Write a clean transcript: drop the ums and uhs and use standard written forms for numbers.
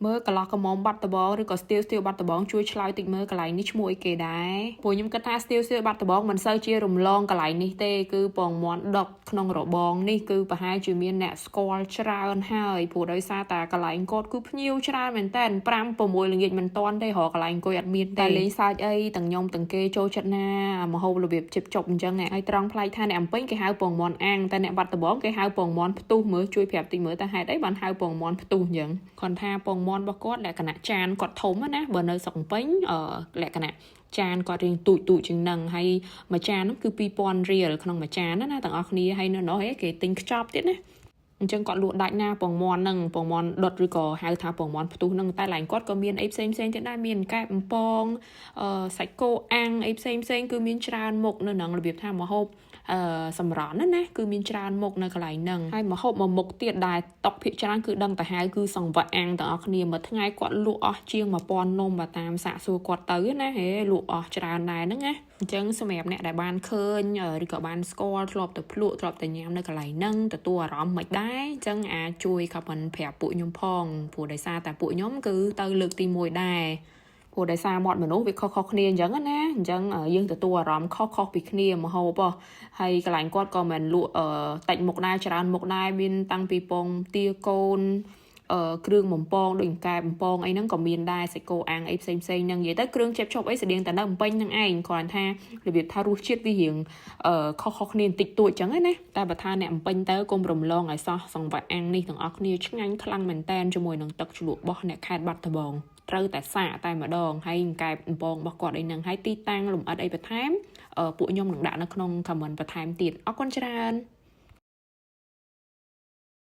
មើលកន្លោះកំមុំបាត់ដបងឬក៏ steel បាត់ដបងជួយឆ្លើយតិចមើលកន្លែងនេះឈ្មោះអីគេដែរពួកខ្ញុំគិតថា steel បាត់ដបងមិនសូវជារំលងកន្លែងនេះទេគឺពងមាន់ដុកក្នុងរបងនេះគឺប្រហែលជាមានអ្នកស្គាល់ច្រើនហើយព្រោះដោយសារតែកន្លែងគាត់គឺភ្ញៀវច្រើនមែនតើ5 6ល្ងាចមិនតាន់ទេរកកន្លែងអង្គុយអត់មានទេលេងសើចអីទាំងខ្ញុំទាំងគេចូលចិត្តណាមហូបរបៀបជិបចប់អញ្ចឹងហើយត្រង់ផ្លែកថាអ្នកអំពេញគេហៅពងមាន់អាំងតែអ្នកបាត់ដបងគេហៅពងមាន់ផ្ទុះមើលជួយប្រាប់តិចមើលតើហេតុអីបានហៅពងមាន់ផ្ទុះអញ្ចឹងគាត់ថាពងមាន់របស់គាត់លក្ខណៈចានគាត់ធំណាបើនៅស្រុកពេញលក្ខណៈចានគាត់រៀងទូចជាងហ្នឹងហើយមួយចានហ្នឹងគឺ2000រៀលក្នុងមួយចានណាទាំងអស់គ្នាហើយនៅនោះគេទិញខ្ចប់ទៀតណាអញ្ចឹងគាត់លក់ដាច់ណាពងមាន់ហ្នឹងពងមាន់ដុតឬក៏ហៅថាពងមាន់ផ្ទុះហ្នឹងតែឡើងគាត់ក៏មានអីផ្សេងទៀតដែរមានកែបបំពងសាច់គោអាំងអីផ្សេងគឺមានច្រើនមុខនៅក្នុងរបៀបថាម្ហូបសម្រន់ណាគឺមានច្រើនមុខនៅកន្លែងហ្នឹងហើយម្ហូបមួយមុខទៀតដែលតុកភាគច្រើនគឺដឹងតែហៅគឺសង្វាក់អាំងទាំងអស់គ្នាមួយថ្ងៃគាត់លក់អស់ជាង1000នំបើតាមសាកសួរគាត់ទៅណាហេលក់អស់ច្រើនដែរហ្នឹងណាអញ្ចឹងសម្រាប់អ្នកដែលបានឃើញឬក៏បានស្គាល់ធ្លាប់ទៅភ្លក់ធ្លាប់ទៅញ៉ាំនៅកន្លែងហ្នឹងទទួលអារម្មណ៍មិនដែរអញ្ចឹងអាចជួយ comment ប្រាប់ពួកខ្ញុំផងព្រោះដោយសារតែពួកខ្ញុំគឺទៅលើកទី1ដែរព្រោះដោយសារមាត់មនុស្សវាខុសគ្នាអញ្ចឹងណាអញ្ចឹងយើងទទួលអារម្មណ៍ខុសពីគ្នាមហូបហើយកន្លែងគាត់ក៏មិនលក់តិចមុខដែរច្រើនមុខដែរមានតាំងពីពងទាកូនគ្រឿងបំពងដូចកែបំពងអីហ្នឹងក៏មានដែរសាច់គោអាំងអីផ្សេងហ្នឹងនិយាយទៅគ្រឿងជប់អីស្តៀងតែនៅបំពេញហ្នឹងឯងគ្រាន់ថារបៀបថារសជាតិវារៀងខុសគ្នាបន្តិចតួចអញ្ចឹងណាតែបើថាអ្នកបំពេញទៅកុំរំលងឲ្យសោះសង្វាក់អាំងនេះទាំងអស់គ្នាឆ្ងាញ់ខ្លាំងមែនតែនជាមួយនឹងទឹកជ្រលក់បោះអ្នកខេត្តបាត់ដំបងត្រូវតែសាកតែម្ដងហើយកែបបំពងរបស់គាត់អីហ្នឹងហើយទីតាំងលំអិតអីបន្ថែមពួកខ្ញុំនឹងដាក់នៅក្នុង comment បន្ថែមទៀតអរគុណច្រើន